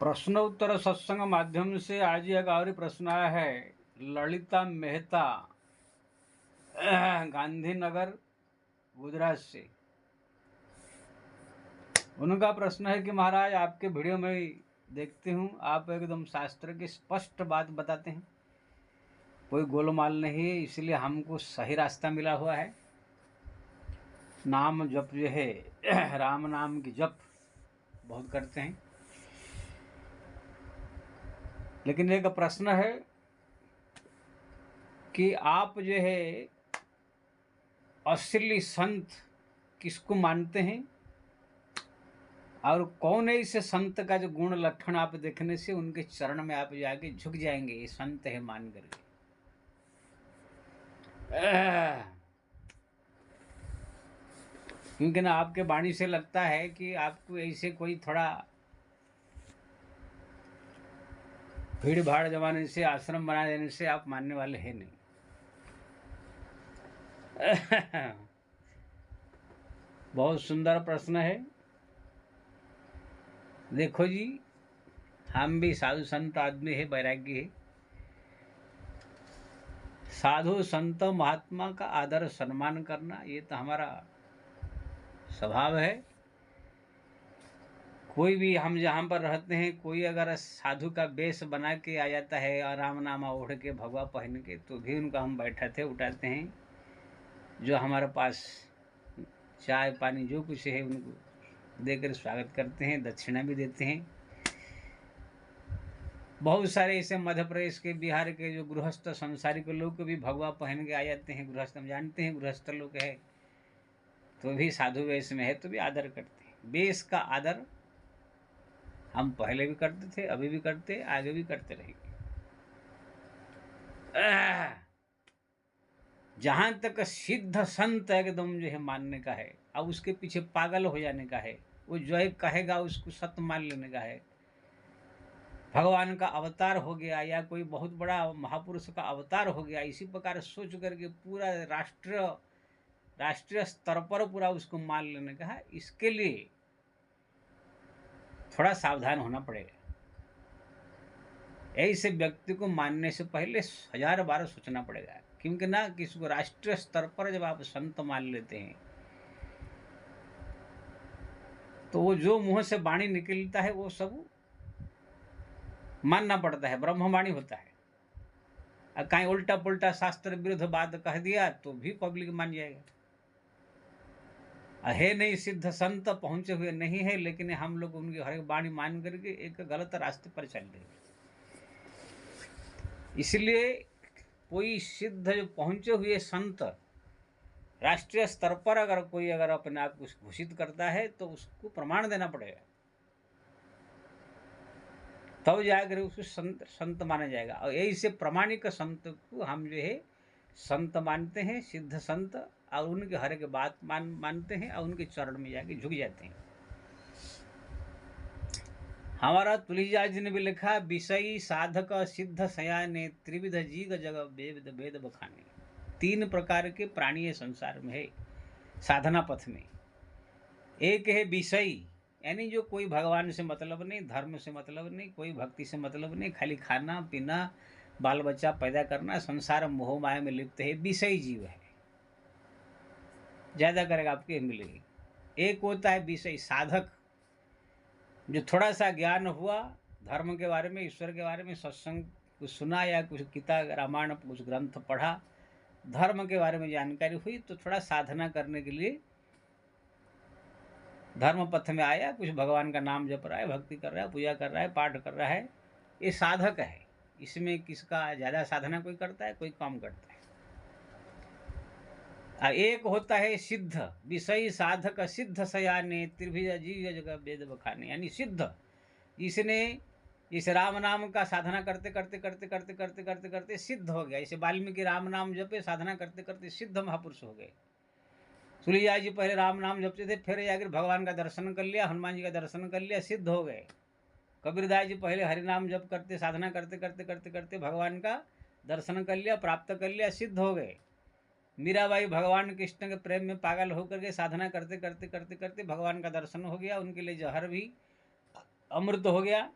प्रश्न उत्तर सत्संग माध्यम से आज एक और प्रश्न आया है। ललिता मेहता गांधीनगर गुजरात से। उनका प्रश्न है कि महाराज, आपके वीडियो में देखती हूँ आप एकदम शास्त्र की स्पष्ट बात बताते हैं, कोई गोलमाल नहीं है, इसलिए हमको सही रास्ता मिला हुआ है। नाम जप जो है राम नाम की जप बहुत करते हैं, लेकिन एक प्रश्न है कि आप जो है असली संत किसको मानते हैं, और कौन है इस संत का जो गुण लक्षण आप देखने से उनके चरण में आप जाके झुक जाएंगे, ये संत है मान करके। क्योंकि ना आपके वाणी से लगता है कि आपको ऐसे कोई थोड़ा भीड़ भाड़ जमाने से, आश्रम बना देने से आप मानने वाले हैं नहीं। बहुत सुंदर प्रश्न है। देखो जी, हम भी साधु संत आदमी है, वैराग्य है। साधु संत महात्मा का आदर सम्मान करना ये तो हमारा स्वभाव है। कोई भी हम जहाँ पर रहते हैं, कोई अगर साधु का वेश बना के आ जाता है और राम नामा ओढ़ के भगवा पहन के, तो भी उनका हम बैठाते उठाते हैं। जो हमारे पास चाय पानी जो कुछ है उनको देकर स्वागत करते हैं, दक्षिणा भी देते हैं। बहुत सारे ऐसे मध्य प्रदेश के, बिहार के जो गृहस्थ संसारिक लोग भी भगवा पहन के आ जाते हैं। गृहस्थ हम जानते हैं, गृहस्थ लोग है तो भी साधु वेश में है तो भी आदर करते हैं। वेश का आदर हम पहले भी करते थे, अभी भी करते, आगे भी करते रहेंगे। जहां तक सिद्ध संत एकदम जो है मानने का है, अब उसके पीछे पागल हो जाने का है, वो जो है कहेगा उसको सत्य मान लेने का है। भगवान का अवतार हो गया या कोई बहुत बड़ा महापुरुष का अवतार हो गया, इसी प्रकार सोच करके पूरा राष्ट्रीय स्तर पर पूरा उसको मान लेने का है। इसके लिए थोड़ा सावधान होना पड़ेगा। ऐसे व्यक्ति को मानने से पहले 1000 बार सोचना पड़ेगा, क्योंकि ना किसी को राष्ट्रीय स्तर पर जब आप संत मान लेते हैं तो वो जो मुंह से वाणी निकलता है वो सब मानना पड़ता है, ब्रह्मवाणी होता है। और कहीं उल्टा पुल्टा शास्त्र विरुद्ध बात कह दिया तो भी पब्लिक मान जाएगा। है नहीं, सिद्ध संत पहुंचे हुए नहीं है, लेकिन हम लोग उनकी हर एक वाणी मान करके एक गलत रास्ते पर चल रहे हैं। इसलिए कोई सिद्ध जो पहुंचे हुए संत राष्ट्रीय स्तर पर अगर अपने आप को घोषित करता है तो उसको प्रमाण देना पड़ेगा, तब जाकर उसको संत माना जाएगा। और यही से प्रमाणिक संत को हम जो है संत मानते हैं, सिद्ध संत, और उनके हर एक बात मानते हैं और उनके चरण में जाके झुक जाते हैं। हमारा तुलसीदास जी ने भी लिखा, विषयी साधक सिद्ध सयाने त्रिविध जीग जग वेद वेद बखाने। 3 प्रकार के प्राणी संसार में है साधना पथ में। एक है विषयी, यानी जो कोई भगवान से मतलब नहीं, धर्म से मतलब नहीं, कोई भक्ति से मतलब नहीं, खाली खाना पीना, बाल बच्चा पैदा करना, संसार मोह माया में लिप्त है, विषयी जीव है। ज़्यादा करेगा आपकी मिलेगी। एक होता है विषयी साधक, जो थोड़ा सा ज्ञान हुआ धर्म के बारे में, ईश्वर के बारे में, सत्संग कुछ सुना या कुछ किताब रामायण कुछ ग्रंथ पढ़ा, धर्म के बारे में जानकारी हुई तो थोड़ा साधना करने के लिए धर्म पथ में आया, कुछ भगवान का नाम जप रहा है, भक्ति कर रहा है, पूजा कर रहा है, पाठ कर रहा है, ये साधक है। इसमें किसका ज़्यादा साधना कोई करता है, कोई कम करता है। एक होता है सिद्ध, विषयी साधक सिद्ध सयाने त्रिभुज जीव जगह वेद बखाने, यानी सिद्ध, जिसने इस राम नाम का साधना करते करते करते करते करते करते करते सिद्ध हो गया। इसे वाल्मीकि राम नाम जपे, साधना करते करते सिद्ध महापुरुष हो गए। तुलसीदास जी पहले राम नाम जपते थे, फिर जाकर भगवान का दर्शन कर लिया, हनुमान जी का दर्शन कर लिया, सिद्ध हो गए। कबीरदास जी पहले हरि नाम जप करते, साधना करते करते करते करते भगवान का दर्शन कर लिया, प्राप्त कर लिया, सिद्ध हो गए। मीराबाई भगवान कृष्ण के प्रेम में पागल होकर के साधना करते करते करते करते भगवान का दर्शन हो गया, उनके लिए जहर भी अमृत हो गया।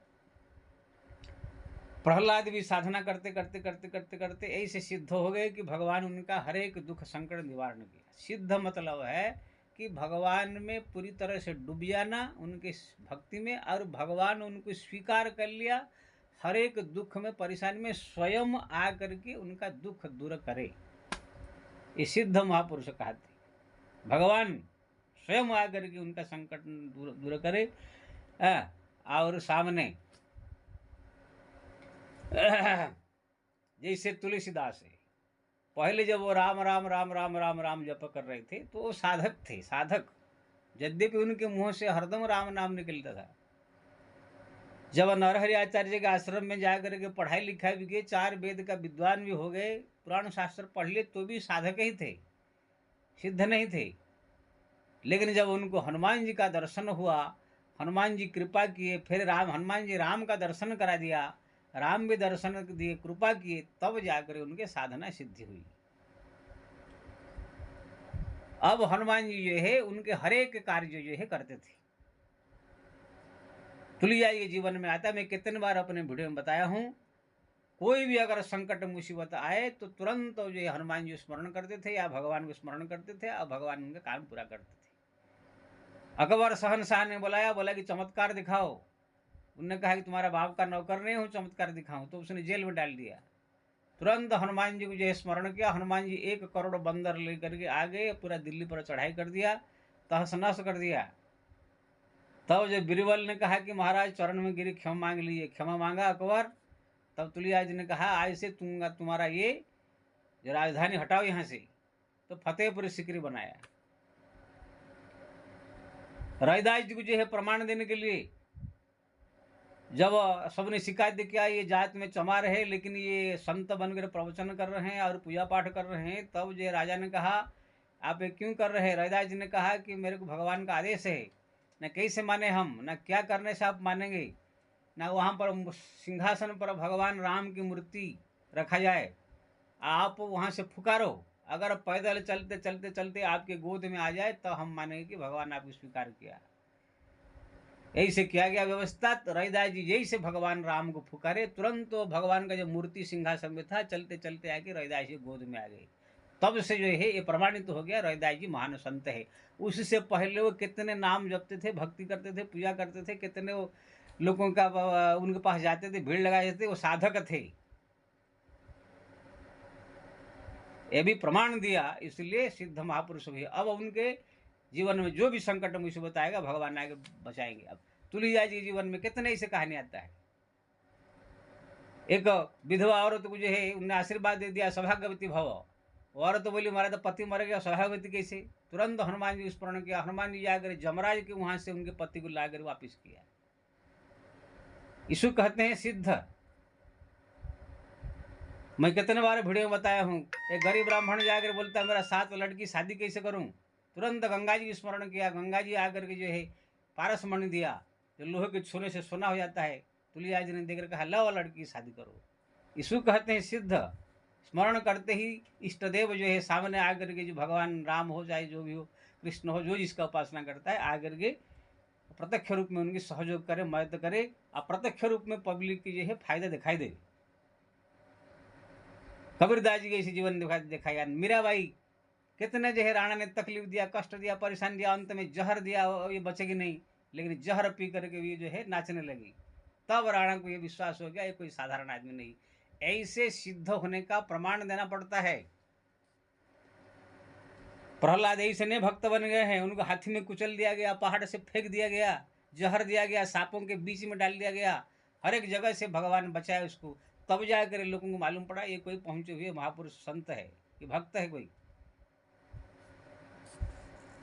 प्रहलाद भी साधना करते करते करते करते करते ऐसे सिद्ध हो गए कि भगवान उनका हर एक दुख संकट निवारण किया। सिद्ध मतलब है कि भगवान में पूरी तरह से डूब जाना उनके भक्ति में, और भगवान उनको स्वीकार कर लिया, हर एक दुख में परेशानी में स्वयं आ करके उनका दुख दूर करे। ये सिद्ध महापुरुष कहते भगवान स्वयं आ करके उनका संकट दूर करे। और सामने जैसे तुलसीदास है, पहले जब वो राम राम राम राम राम राम जप कर रहे थे तो वो साधक थे, साधक, यद्यपि उनके मुंह से हरदम राम नाम निकलता था। जब नरहरि आचार्य के आश्रम में जाकर के पढ़ाई लिखाई भी किए, 4 वेद का विद्वान भी हो गए, पुराण शास्त्र पढ़ लिए, तो भी साधक ही थे, सिद्ध नहीं थे। लेकिन जब उनको हनुमान जी का दर्शन हुआ, हनुमान जी कृपा किए, फिर हनुमान जी राम का दर्शन करा दिया, राम भी दर्शन दिए, कृपा किए, तब जाकर उनके साधना सिद्धि हुई। अब हनुमान जी जो है उनके हर एक कार्य जो है करते थे। तुलसीदास के जीवन में आता है, मैं कितने बार अपने वीडियो में बताया हूँ, कोई भी अगर संकट मुसीबत आए तो तुरंत जो है हनुमान जी स्मरण करते थे या भगवान को स्मरण करते थे, और भगवान उनका काम पूरा करते थे। अकबर शहनशाह ने बुलाया, बोला कि चमत्कार दिखाओ। उन्होंने कहा कि तुम्हारा बाप का नौकर नहीं हूँ, चमत्कार दिखाऊं, तो उसने जेल में डाल दिया। तुरंत हनुमान जी को जो है स्मरण किया, हनुमान जी 1 करोड़ बंदर लेकर के आ गए, पूरा दिल्ली पर चढ़ाई कर दिया, तहस नहस कर दिया। तब जब बीरबल ने कहा कि महाराज चरण में गिरी, क्षमा मांग लीजिए, क्षमा मांगा अकबर। तब तुलसीदास जी ने कहा, आज से तुम्हारा ये जो राजधानी हटाओ यहाँ से, तो फतेहपुर सिकरी बनाया। रविदास जी को जो है प्रमाण देने के लिए, जब सबने शिकायत किया ये जात में चमार है, लेकिन ये संत बनकर प्रवचन कर रहे हैं और पूजा पाठ कर रहे हैं, तब जो राजा ने कहा आप ये क्यों कर रहे हैं? रविदास जी ने कहा कि मेरे को भगवान का आदेश है, न कैसे माने हम, न क्या करने से आप मानेंगे, न वहाँ पर सिंहासन पर भगवान राम की मूर्ति रखा जाए, आप वहाँ से पुकारो, अगर पैदल चलते चलते चलते आपके गोद में आ जाए तो हम मानेंगे कि भगवान आपको स्वीकार किया। यही से किया गया व्यवस्था। तो रविदास जी यही से भगवान राम को पुकारे, तुरंत तो भगवान का जो मूर्ति सिंहासन में था, चलते चलते आके रविदास जी गोद में आ गए। तब से जो है ये प्रमाणित तो हो गया रविदास जी महान संत है। उससे पहले वो कितने नाम जपते थे, भक्ति करते थे, पूजा करते थे, कितने वो लोगों का उनके पास जाते थे, भीड़ लगाए थे, वो साधक थे। ये भी प्रमाण दिया, इसलिए सिद्ध महापुरुष भी। अब उनके जीवन में जो भी संकट मुसीबत आएगा भगवान आगे बचाएंगे। अब तुलसीदास जी जीवन में कितने ऐसे कहानी आता है। एक विधवा औरत को जो है उन्हें आशीर्वाद दे दिया, सौभाग्यवती भव। औरत तो बोली हमारा तो पति मर गया, सौभाग्यवती कैसे? तुरंत हनुमान जी स्मरण किया, हनुमान जी जाकर जमराज के वहां से उनके पति को लाकर वापिस किया। यीशु कहते हैं सिद्ध। मैं कितने बार वीडियो में बताया हूँ, एक गरीब ब्राह्मण जाकर बोलता है मेरा 7 लड़की शादी कैसे करूँ? तुरंत गंगा जी स्मरण किया, गंगा जी आकर के जो है पारस मणि दिया, जो लोहे के छूने से सोना हो जाता है। तुलसीदास जी ने देखकर कहा लो लड़की की शादी करो। यीशु कहते हैं सिद्ध। स्मरण करते ही इष्टदेव जो है सामने आकर के, जो भगवान राम हो चाहे जो भी हो, कृष्ण हो, जो जिसका उपासना करता है, आकर के प्रत्यक्ष रूप में उनकी सहयोग करे, मदद करे, और प्रत्यक्ष रूप में पब्लिक की जो है फायदा दिखाई दे। कबीरदास जी के इसी जीवन दिखाया। मीराबाई कितने जो है राणा ने तकलीफ दिया, कष्ट दिया, परेशान दिया, अंत में जहर दिया, ये बचेगी नहीं, लेकिन जहर पी करके भी जो है नाचने लगी। तब राणा को ये विश्वास हो गया ये कोई साधारण आदमी नहीं। ऐसे सिद्ध होने का प्रमाण देना पड़ता है। प्रहलाद ऐसे नहीं भक्त बन गए हैं, उनको हाथी में कुचल दिया गया, पहाड़ से फेंक दिया गया, जहर दिया गया, सांपों के बीच में डाल दिया गया, हर एक जगह से भगवान बचाए उसको। तब जाकर लोगों को मालूम पड़ा ये कोई पहुंचे हुए महापुरुष संत है, ये भक्त है कोई।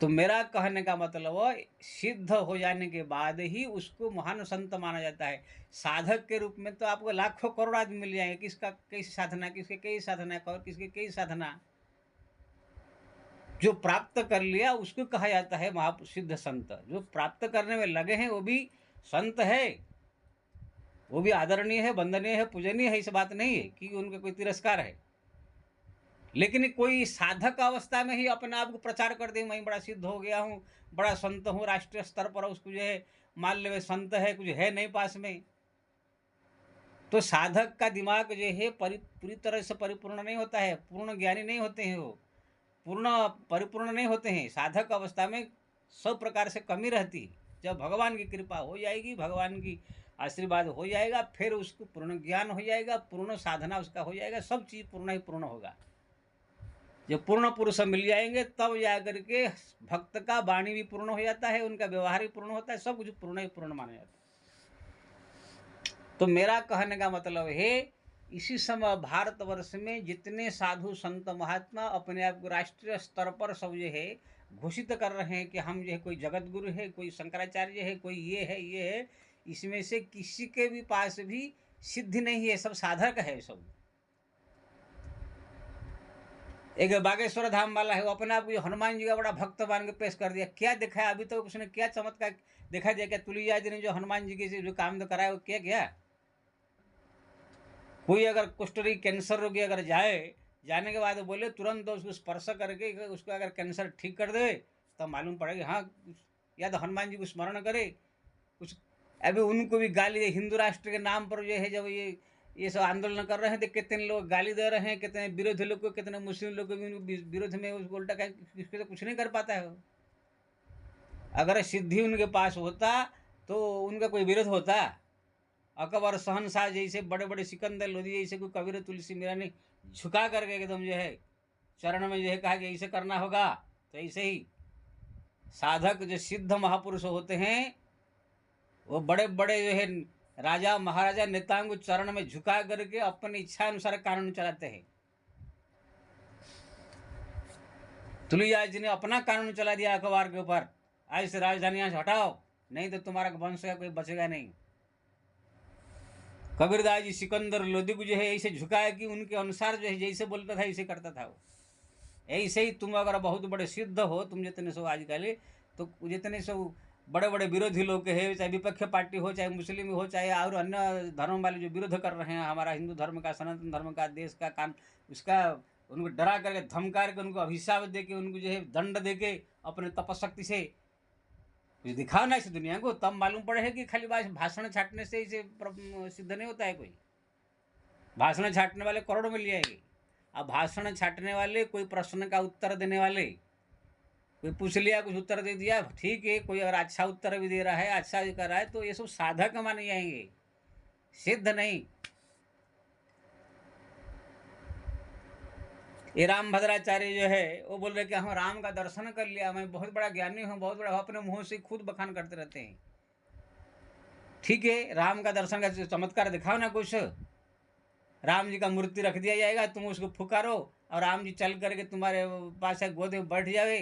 तो मेरा कहने का मतलब सिद्ध हो जाने के बाद ही उसको महान संत माना जाता है। साधक के रूप में तो आपको लाखों करोड़ आदमी मिल जाएंगे, किसका कैसी साधना, किसके कई साधना, और किसके कई साधना। जो प्राप्त कर लिया उसको कहा जाता है महासिद्ध संत। जो प्राप्त करने में लगे हैं वो भी संत है, वो भी आदरणीय है, वंदनीय है, पूजनीय है। इस बात नहीं है कि उनका कोई तिरस्कार है, लेकिन कोई साधक अवस्था में ही अपने आप को प्रचार कर दे, मैं बड़ा सिद्ध हो गया हूँ, बड़ा संत हूँ, राष्ट्रीय स्तर पर उसको जो है मान ले संत है, कुछ है नहीं पास में। तो साधक का दिमाग जो है पूरी तरह से परिपूर्ण नहीं होता है, पूर्ण ज्ञानी नहीं होते हैं वो, पूर्ण परिपूर्ण नहीं होते हैं। साधक अवस्था में सब प्रकार से कमी रहती है। जब भगवान की कृपा हो जाएगी, भगवान की आशीर्वाद हो जाएगा, फिर उसको पूर्ण ज्ञान हो जाएगा, पूर्ण साधना उसका हो जाएगा, सब चीज़ पूर्ण ही पूर्ण होगा। जब पूर्ण पुरुष मिल जाएंगे तब जाकर के भक्त का वाणी भी पूर्ण हो जाता है, उनका व्यवहार भी पूर्ण होता है, सब कुछ पूर्ण ही पूर्ण माना जाता है। तो मेरा कहने का मतलब है, इसी समय भारतवर्ष में जितने साधु संत महात्मा अपने आप को राष्ट्रीय स्तर पर सब जो है घोषित कर रहे हैं कि हम जो है कोई जगत गुरु है, कोई शंकराचार्य है, कोई ये है, इसमें से किसी के भी पास भी सिद्धि नहीं है, सब साधक है सब। एक बागेश्वर धाम वाला है, वो अपने आप को हनुमान जी का बड़ा भक्त मान के पेश कर दिया। क्या दिखाया अभी तक तो उसने, क्या चमत्कार दिखा दिया? क्या तुलसीदास जी ने जो हनुमान जी के जो काम तो कराया वो क्या किया? कोई अगर कुष्ठ रोगी, कैंसर रोगी अगर जाने के बाद बोले तुरंत उसको स्पर्श करके उसको अगर कैंसर ठीक कर दे, तब मालूम पड़ेगा हाँ, या तो हनुमान जी को स्मरण करे कुछ। अभी उनको भी गाली दे, हिंदू राष्ट्र के नाम पर जो है, जब ये सब आंदोलन कर रहे हैं तो कितने लोग गाली दे रहे हैं, कितने विरोधी लोग को, कितने मुस्लिम लोग को भी विरोध में उसको उल्टा किसको तो कुछ नहीं कर पाता है। अगर सिद्धि उनके पास होता तो उनका कोई विरोध होता? अकबर शहनशाह जैसे बड़े बड़े सिकंदर लोधी जैसे कोई कबीर तुलसी मीरा ने झुका करके एकदम जो है चरण में जो है कहा कि ऐसे करना होगा, तो ऐसे ही साधक जो सिद्ध महापुरुष होते हैं वो बड़े बड़े जो है राजा महाराजा नेताओं को चरण में झुका करके अपनी इच्छा अनुसार कानून चलाते हैं। तुलसीदास जी ने अपना कानून चला दिया अखबार के ऊपर, आज से राजधानी यहाँ से हटाओ, नहीं तो तुम्हारा वंश का कोई बचेगा नहीं। कबीरदास जी सिकंदर लोधी को जो है ऐसे झुकाया कि उनके अनुसार जो है जैसे बोलता था ऐसे करता था वो। ऐसे ही तुम अगर बहुत बड़े सिद्ध हो, तुम जितने सब आजकल, तो जितने सब बड़े बड़े विरोधी लोग है, चाहे विपक्ष पार्टी हो, चाहे मुस्लिम हो, चाहे और अन्य धर्म वाले जो विरोध कर रहे हैं हमारा हिंदू धर्म का, सनातन धर्म का, देश का कान उसका, उनको डरा करके धमका के उनको अभिशाप दे के उनको जो है दंड दे के अपने तपशक्ति से कुछ दिखाओ ना इस दुनिया को, तब मालूम पड़े कि खाली भाषण छाटने से इसे सिद्ध नहीं होता है। कोई भाषण छाटने वाले करोड़ों मिल जाएंगे। अब भाषण छाटने वाले, कोई प्रश्न का उत्तर देने वाले, कोई पूछ लिया कुछ उत्तर दे दिया, ठीक है, कोई अगर अच्छा उत्तर भी दे रहा है, अच्छा भी कर रहा है, तो ये सब साधक माने जाएंगे, सिद्ध नहीं। ये राम भद्राचार्य जो है वो बोल रहे कि हम राम का दर्शन कर लिया, मैं बहुत बड़ा ज्ञानी हूँ, बहुत बड़ा, अपने मुंह से खुद बखान करते रहते हैं। ठीक है, राम का दर्शन का चमत्कार दिखाओ ना कुछ। राम जी का मूर्ति रख दिया जाएगा, तुम उसको फुकारो और राम जी चल करके तुम्हारे पास गोद में बैठ जावे,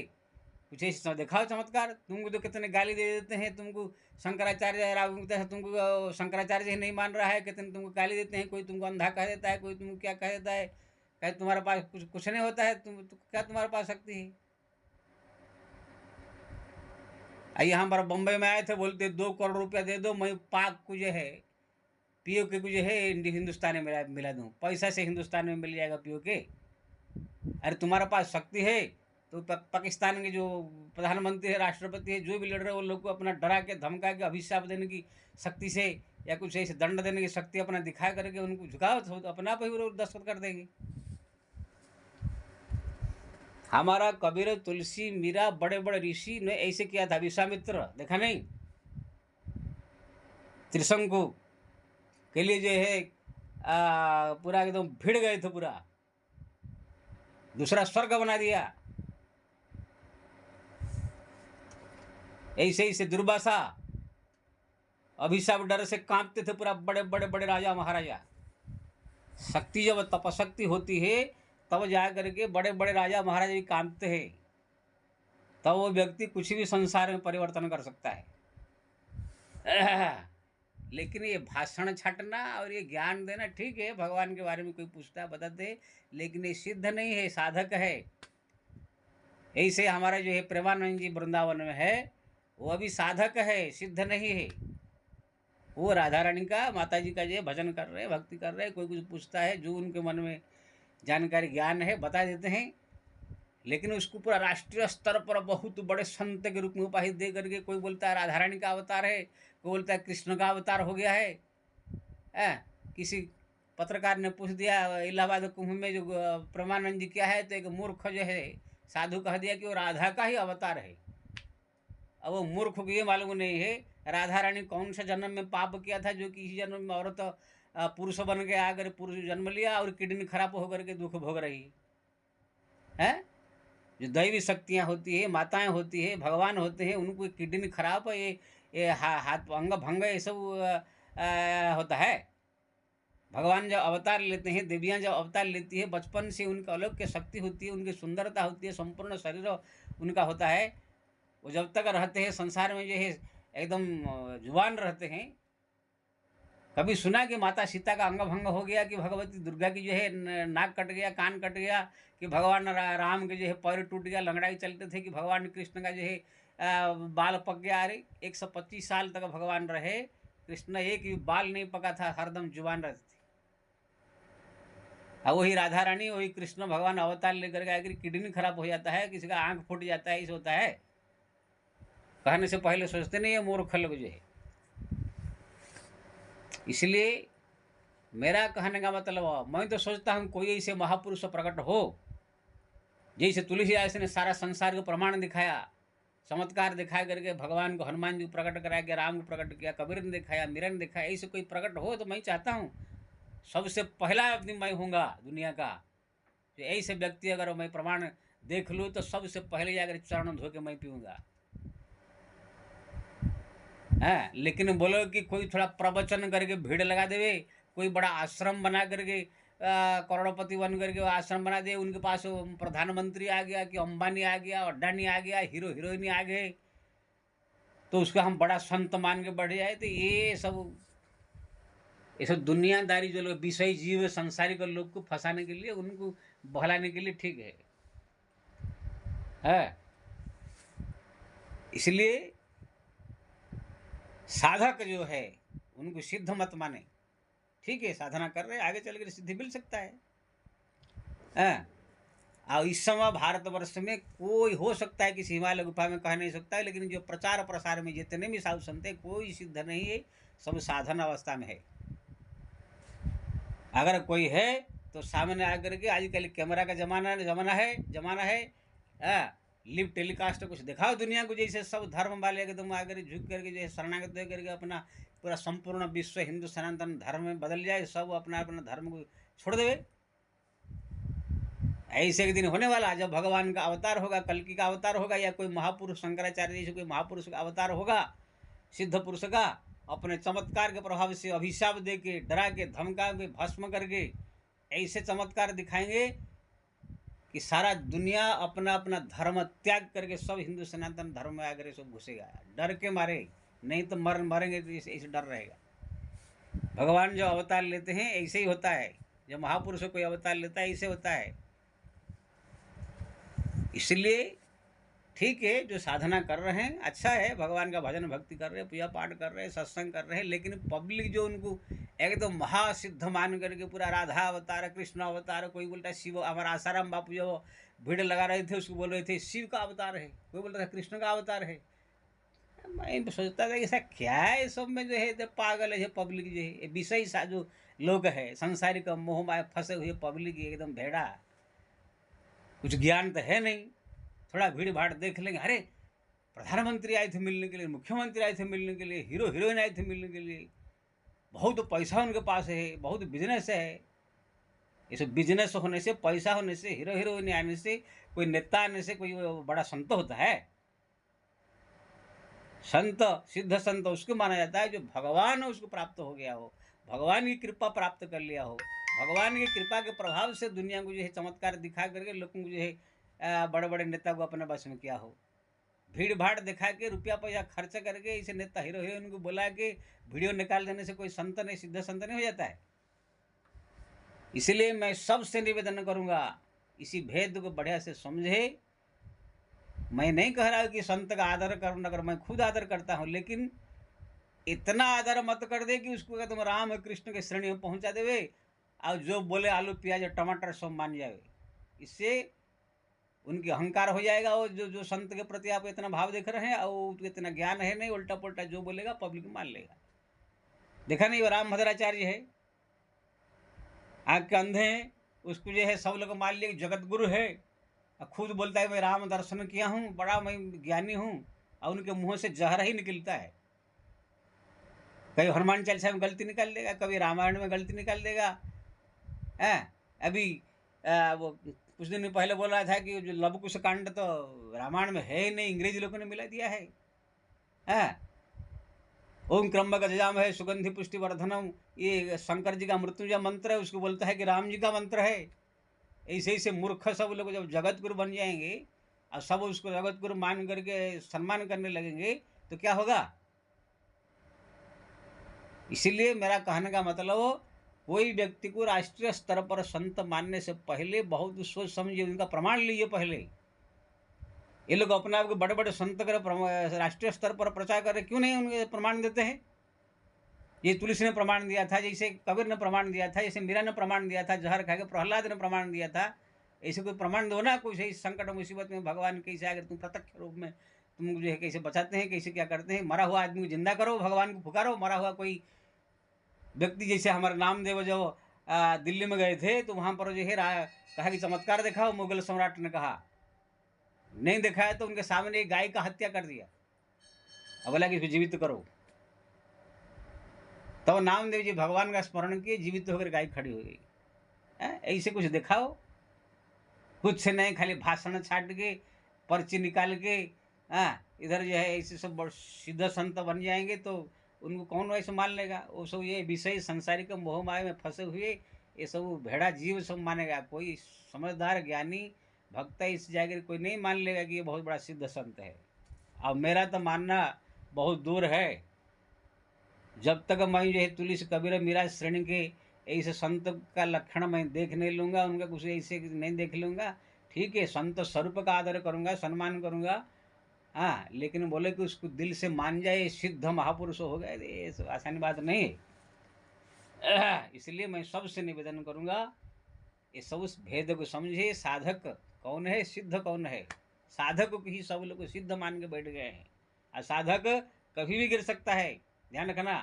कुछ ऐसा दिखाओ चमत्कार। तुमको तो कितने गाली दे देते हैं, तुमको शंकराचार्य तुमको शंकराचार्य ही नहीं मान रहा है, कितने तुमको गाली देते हैं, कोई तुमको अंधा कह देता है, कोई तुमको क्या कह देता है, कहे तुम्हारे पास कुछ नहीं होता है, तुम तो क्या तुम्हारे पास शक्ति है। यहाँ पर बम्बई में आए थे, बोलते 2 करोड़ रुपया दे दो, मैं पाक को जो है पीओ के को जो है हिंदुस्तान में मिला दूँ, पैसा से हिंदुस्तान में मिल जाएगा पीओ के। अरे तुम्हारे पास शक्ति है तो पाकिस्तान के जो प्रधानमंत्री है, राष्ट्रपति है, जो भी लीडर है, वो लोग को अपना डरा के धमका के अभिशाप देने की शक्ति से या कुछ ऐसे दंड देने की शक्ति अपना दिखा करके उनको झुकाओ, तो अपना पर ही वो दस्तखत कर देंगे। हमारा कबीर, तुलसी, मीरा, बड़े बड़े ऋषि ने ऐसे किया था। विश्वामित्र देखा नहीं, त्रिशंकु के लिए जो है पूरा एकदम भिड़ गए थे, पूरा दूसरा स्वर्ग बना दिया। ऐसे ही से दुर्वासा अभिशाप डर से कांपते थे पूरा, बड़े बड़े बड़े राजा महाराजा। शक्ति जब तपशक्ति होती है तब जा करके बड़े बड़े राजा महाराजा भी कांपते हैं, तब वो व्यक्ति कुछ भी संसार में परिवर्तन कर सकता है। लेकिन ये भाषण छाटना और ये ज्ञान देना ठीक है, भगवान के बारे में कोई पूछता है बताते, लेकिन ये सिद्ध नहीं है, साधक है। ऐसे हमारा जो है प्रेमानंद जी वृंदावन में है, वो अभी साधक है, सिद्ध नहीं है। वो राधा रानी का, माता जी का जो भजन कर रहे हैं, भक्ति कर रहे हैं, कोई कुछ पूछता है, जो उनके मन में जानकारी ज्ञान है बता देते हैं, लेकिन उसको पूरा राष्ट्रीय स्तर पर बहुत बड़े संत के रूप में उपाधि दे करके कोई बोलता है राधा रानी का अवतार है, कोई बोलता है कृष्ण का अवतार हो गया है। किसी पत्रकार ने पूछ दिया इलाहाबाद कुंभ में जो परमानंद जी क्या है, तो एक मूर्ख जो है साधु कह दिया कि वो राधा का ही अवतार है। अब वो मूर्ख को ये मालूम नहीं है राधा रानी कौन सा जन्म में पाप किया था जो कि इसी जन्म में औरत पुरुष बन के आकर पुरुष जन्म लिया और किडनी खराब होकर के दुख भोग रही है। जो दैवी शक्तियाँ होती है, माताएं होती है, भगवान होते हैं, उनको किडनी खराब ये हाथ अंग भंग ये सब होता है। भगवान जब अवतार लेते हैं, देवियाँ जब अवतार लेती है, बचपन से उनका अलौकिक शक्ति होती है, उनकी सुंदरता होती है, संपूर्ण शरीर उनका होता है। वो जब तक रहते हैं संसार में जो है एकदम जुबान रहते हैं। कभी सुना कि माता सीता का अंग भंग हो गया, कि भगवती दुर्गा की जो है नाक कट गया, कान कट गया, कि भगवान राम के जो है पैर टूट गया, लंगड़ाई चलते थे, कि भगवान कृष्ण का जो है बाल पक गया। अरे 125 साल तक भगवान रहे, कृष्ण एक भी बाल नहीं पका था, हरदम जुबान रहती थी। अब वही राधा रानी, वही कृष्ण भगवान अवतार लेकर के आकर किडनी खराब हो जाता है, किसी का आंख फूट जाता है, ऐसा होता है। कहने से पहले सोचते नहीं है मूर्ख लोग जो है। इसलिए मेरा कहने का मतलब, मैं तो सोचता हूँ कोई ऐसे महापुरुष प्रकट हो, जैसे तुलसीदास ने सारा संसार को प्रमाण दिखाया, चमत्कार दिखा करके भगवान को हनुमान जी प्रकट कराया गया, राम को प्रकट किया, कबीर ने दिखाया, मीरा ने दिखाया। ऐसे कोई प्रकट हो तो मैं चाहता हूँ सबसे पहला आदमी मैं होऊंगा दुनिया का। तो ऐसे व्यक्ति अगर मैं प्रमाण देख लूँ तो सबसे पहले जाकर चरण धो के मैं पीऊँगा। हाँ, लेकिन बोलो कि कोई थोड़ा प्रवचन करके भीड़ लगा देवे, कोई बड़ा आश्रम बना करके करोड़पति बन करके आश्रम बना दे, उनके पास प्रधानमंत्री आ गया, कि अंबानी आ गया, अड्डानी आ गया, हीरो हीरोइन आ गए, तो उसको हम बड़ा संत मान के बढ़ जाए, तो ये सब दुनियादारी जो लोग विषय जीव संसारिक लोग को फंसाने के लिए, उनको बहलाने के लिए ठीक है। इसलिए साधक जो है उनको सिद्ध मत माने। ठीक है, साधना कर रहे, आगे चल कर सिद्धि मिल सकता है। और इस समय भारतवर्ष में कोई हो सकता है किसी हिमालय गुफा में कह नहीं सकता है, लेकिन जो प्रचार प्रसार में जितने भी साधु संत है, कोई सिद्ध नहीं है, सब साधन अवस्था में है। अगर कोई है तो सामने आकर के, आजकल कैमरा का जमाना है, लिव टेलीकास्ट कुछ दिखाओ दुनिया को, जैसे सब धर्म वाले एकदम आकर झुक करके जो है शरणागत होकर के अपना पूरा संपूर्ण विश्व हिंदू सनातन धर्म में बदल जाए, सब अपना अपना धर्म को छोड़ देवे। ऐसे एक दिन होने वाला, जब भगवान का अवतार होगा, कल्कि का अवतार होगा, या कोई महापुरुष शंकराचार्य जैसे कोई महापुरुष का अवतार होगा, सिद्ध पुरुष का, अपने चमत्कार के प्रभाव से अभिशाप दे के, डरा के, धमका के, भस्म करके ऐसे चमत्कार दिखाएंगे कि सारा दुनिया अपना अपना धर्म त्याग करके सब हिंदू सनातन धर्म में आकर सब घुसेगा, डर के मारे। नहीं तो मरेंगे तो ऐसे डर रहेगा। भगवान जो अवतार लेते हैं ऐसे ही होता है, जब महापुरुष कोई अवतार लेता है ऐसे होता है। इसलिए ठीक है, जो साधना कर रहे हैं अच्छा है, भगवान का भजन भक्ति कर रहे हैं, पूजा पाठ कर रहे हैं, सत्संग कर रहे हैं, लेकिन पब्लिक जो उनको एकदम महासिद्ध मान करके पूरा राधा अवतार, कृष्ण अवतार, कोई बोलता है शिव, हमारा आसाराम बापू जो भीड़ लगा रहे थे उसको बोल रहे थे शिव का अवतार है, कोई बोल रहा था कृष्ण का अवतार है। मैं सोचता था कि ऐसा क्या है सब में जो है, पागल है पब्लिक जो है, विषय सा जो लोग है, संसारिक मोह माया फंसे हुए पब्लिक एकदम भेड़ा, कुछ ज्ञान तो है नहीं। थोड़ा भीड़ भाड़ देख लेंगे, अरे प्रधानमंत्री आए थे मिलने के लिए, मुख्यमंत्री आए थे मिलने के लिए, हीरो हीरोइन आए थे मिलने के लिए, बहुत पैसा उनके पास है, बहुत बिजनेस है। ये सब बिजनेस होने से, पैसा होने से, हीरो हीरोइन आने से, कोई नेता आने से कोई बड़ा संत होता है? संत, सिद्ध संत उसको माना जाता है जो भगवान उसको प्राप्त हो गया हो, भगवान की कृपा प्राप्त कर लिया हो, भगवान की कृपा के प्रभाव से दुनिया को जो है चमत्कार दिखा करके लोगों को जो है बड़े बड़े नेता को अपने बस में किया हो। भीड़ भाड़ दिखा के, रुपया पैसा खर्च करके इसे नेता हीरो हीरोइन को बुला के वीडियो निकाल देने से कोई संत नहीं, सिद्ध संत नहीं हो जाता है। इसलिए मैं सबसे निवेदन करूंगा, इसी भेद को बढ़िया से समझे। मैं नहीं कह रहा हूँ कि संत का आदर करना, अगर मैं खुद आदर करता हूँ, लेकिन इतना आदर मत कर दे कि उसको तुम राम कृष्ण के श्रेणी में पहुंचा देवे, और जो बोले आलू प्याज टमाटर सब मान जाए। इससे उनकी अहंकार हो जाएगा, और जो संत के प्रति आप इतना भाव देख रहे हैं और इतना ज्ञान है नहीं, उल्टा पुल्टा जो बोलेगा पब्लिक मान लेगा। देखा नहीं, वो राम भद्राचार्य है, आँख के अंधे हैं, उसको जो है सब लोग मान लिया कि जगत गुरु है, और खुद बोलता है मैं राम दर्शन किया हूँ, बड़ा मैं ज्ञानी हूँ, और उनके मुँह से जहर ही निकलता है। कभी हनुमान चालीसा में गलती निकाल देगा, कभी रामायण में गलती निकाल देगा। है अभी वो कुछ दिन पहले बोल रहा था कि जो लव कुश कांड तो रामायण में है ही नहीं, अंग्रेजी लोगों ने मिला दिया है। ओम क्रम्बक जजाम है सुगंधि पुष्टि वर्धनम, ये शंकर जी का मृत्युंजय मंत्र है, उसको बोलता है कि राम जी का मंत्र है। ऐसे ऐसे मूर्ख सब लोग जब जगत गुरु बन जाएंगे और सब उसको जगत गुरु मान करके सम्मान करने लगेंगे तो क्या होगा। इसीलिए मेरा कहने का मतलब हो, कोई व्यक्ति को राष्ट्रीय स्तर पर संत मानने से पहले बहुत सोच समझिए, उनका प्रमाण लीजिए पहले। ये लोग अपने आप को बड़े बड़े संत कर राष्ट्रीय स्तर पर प्रचार कर रहे, क्यों नहीं उनके प्रमाण देते हैं। ये तुलसी ने प्रमाण दिया था, जैसे कबीर ने प्रमाण दिया था, जैसे मीरा ने प्रमाण दिया था, जहर खा के प्रहलाद ने प्रमाण दिया था। ऐसे कोई प्रमाण दो ना, कोई सही संकट मुसीबत में भगवान कैसे अगर तुम प्रत्यक्ष रूप में तुम जो है कैसे बचाते हैं, कैसे क्या करते हैं। मरा हुआ आदमी को जिंदा करो, भगवान को पुकारो। मरा हुआ कोई व्यक्ति, जैसे हमारे नामदेव जो दिल्ली में गए थे तो वहाँ पर जो है कहा कि चमत्कार देखा, मुगल सम्राट ने कहा नहीं देखा है, तो उनके सामने एक गाय का हत्या कर दिया, अब बोला कि इसको जीवित करो। तब नामदेव जी भगवान का स्मरण किए, जीवित होकर गाय खड़ी हो गई। ऐसे कुछ दिखाओ, कुछ नहीं, खाली भाषण छाट के पर्ची निकाल के इधर जो है ऐसे सब सिद्ध संत बन जाएंगे तो उनको कौन ऐसे मान लेगा। वो सब ये विषय संसारिक मोह माया में फंसे हुए ये सब भेड़ा जीव सब मानेगा। कोई समझदार ज्ञानी भक्त इस जाकर कोई नहीं मान लेगा कि ये बहुत बड़ा सिद्ध संत है। अब मेरा तो मानना बहुत दूर है। जब तक मैं जो है तुलसी कबीर मीरा श्रेणी के ऐसे संत का लक्षण मैं देख नहीं लूँगा, उनका कुछ ऐसे नहीं देख लूँगा। ठीक है, संत स्वरूप का आदर करूँगा, सम्मान करूँगा, हाँ, लेकिन बोले कि उसको दिल से मान जाए सिद्ध महापुरुष हो गए, ये सब आसानी बात नहीं है। इसलिए मैं सबसे निवेदन करूँगा, ये सब उस भेद को समझे। साधक कौन है, सिद्ध कौन है। साधक को ही सब लोग सिद्ध मान के बैठ गए हैं, और साधक कभी भी गिर सकता है। ध्यान रखना,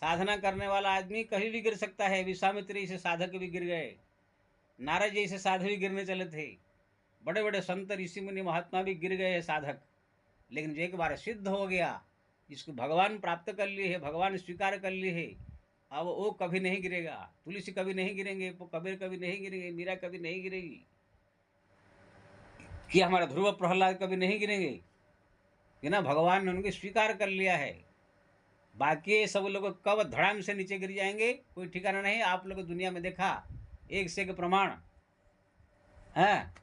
साधना करने वाला आदमी कहीं भी गिर सकता है। विश्वामित्र जैसे साधक भी गिर गए, नारद जैसे साधु भी गिरने चले थे, बड़े बड़े संत ऋषि मुनि महात्मा भी गिर गए हैं साधक। लेकिन जो एक बार सिद्ध हो गया, जिसको भगवान प्राप्त कर लिए है, भगवान स्वीकार कर लिए है, अब वो कभी नहीं गिरेगा। तुलसी कभी नहीं गिरेंगे, कबीर कभी नहीं गिरेंगे, मीरा कभी नहीं गिरेगी, कि हमारा ध्रुव प्रहलाद कभी नहीं गिरेंगे, कि ना भगवान ने उनको स्वीकार कर लिया है। बाकी सब लोग कब धड़ाम से नीचे गिर जाएंगे कोई ठिकाना नहीं। आप लोग दुनिया में देखा, एक से एक प्रमाण है।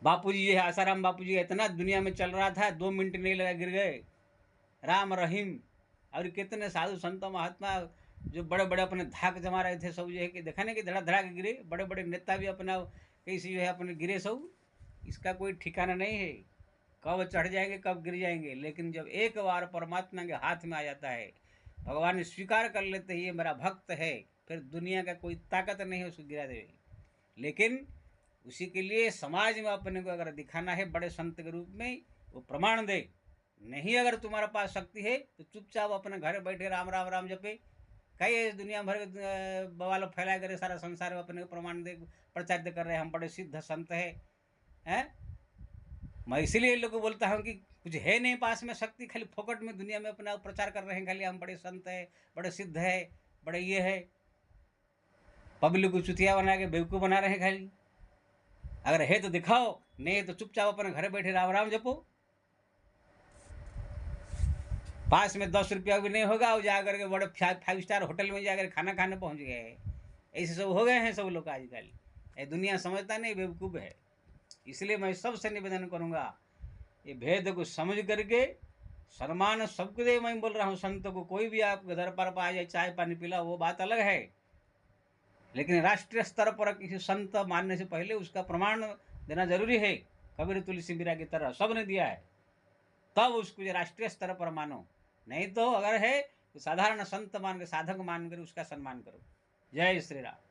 बापू जी है, आसाराम बापू जी इतना दुनिया में चल रहा था, 2 मिनट नहीं लगा गिर गए। राम रहीम और कितने साधु संत महात्मा जो बड़े बड़े अपने धाक जमा रहे थे, सब जो है कि देखा नहीं कि धड़ा धड़ा के गिरे। बड़े बड़े नेता भी अपना कैसे जो है अपने गिरे सब, इसका कोई ठिकाना नहीं है कब चढ़ जाएंगे कब गिर जाएंगे। लेकिन जब एक बार परमात्मा के हाथ में आ जाता है, भगवान स्वीकार कर लेते हैं ये मेरा भक्त है, फिर दुनिया का कोई ताकत नहीं है उसको गिरा दे। लेकिन उसी के लिए समाज में अपने को अगर दिखाना है बड़े संत के रूप में, वो प्रमाण दे। नहीं अगर तुम्हारे पास शक्ति है तो चुपचाप अपने घर बैठे राम राम राम जपे। कई दुनिया भर के बवाल फैलाए करे, सारा संसार में अपने को प्रमाण दे प्रचार कर रहे हैं हम बड़े सिद्ध संत हैं। मैं इसीलिए लोगों को बोलता हूँ कि कुछ है नहीं पास में शक्ति, खाली फोकट में दुनिया में अपना प्रचार कर रहे हैं, खाली हम बड़े संत है, बड़े सिद्ध है, बड़े ये है। पब्लिक को चुतिया बना के बेवकूफ़ बना रहे हैं खाली। अगर है तो दिखाओ, नहीं तो चुपचाप अपने घर बैठे राम राम जपो। पास में 10 रुपया भी नहीं होगा और जा करके बड़े 5 स्टार होटल में जाकर खाना खाने पहुंच गए हैं। ऐसे सब हो गए हैं सब लोग आजकल। ये दुनिया समझता नहीं, बेवकूफ़ है। इसलिए मैं सबसे निवेदन करूँगा, ये भेद को समझ करके सम्मान सबको दे। मैं बोल रहा हूँ संत को, कोई भी आप घर पर आ जाए चाय पानी पिला वो बात अलग है, लेकिन राष्ट्रीय स्तर पर किसी संत मानने से पहले उसका प्रमाण देना जरूरी है। कबीर तुलसी मीरा की तरह सबने दिया है, तब उसको राष्ट्रीय स्तर पर मानो। नहीं तो अगर है तो साधारण संत मान के साधक मान कर उसका सम्मान करो। जय श्री राम।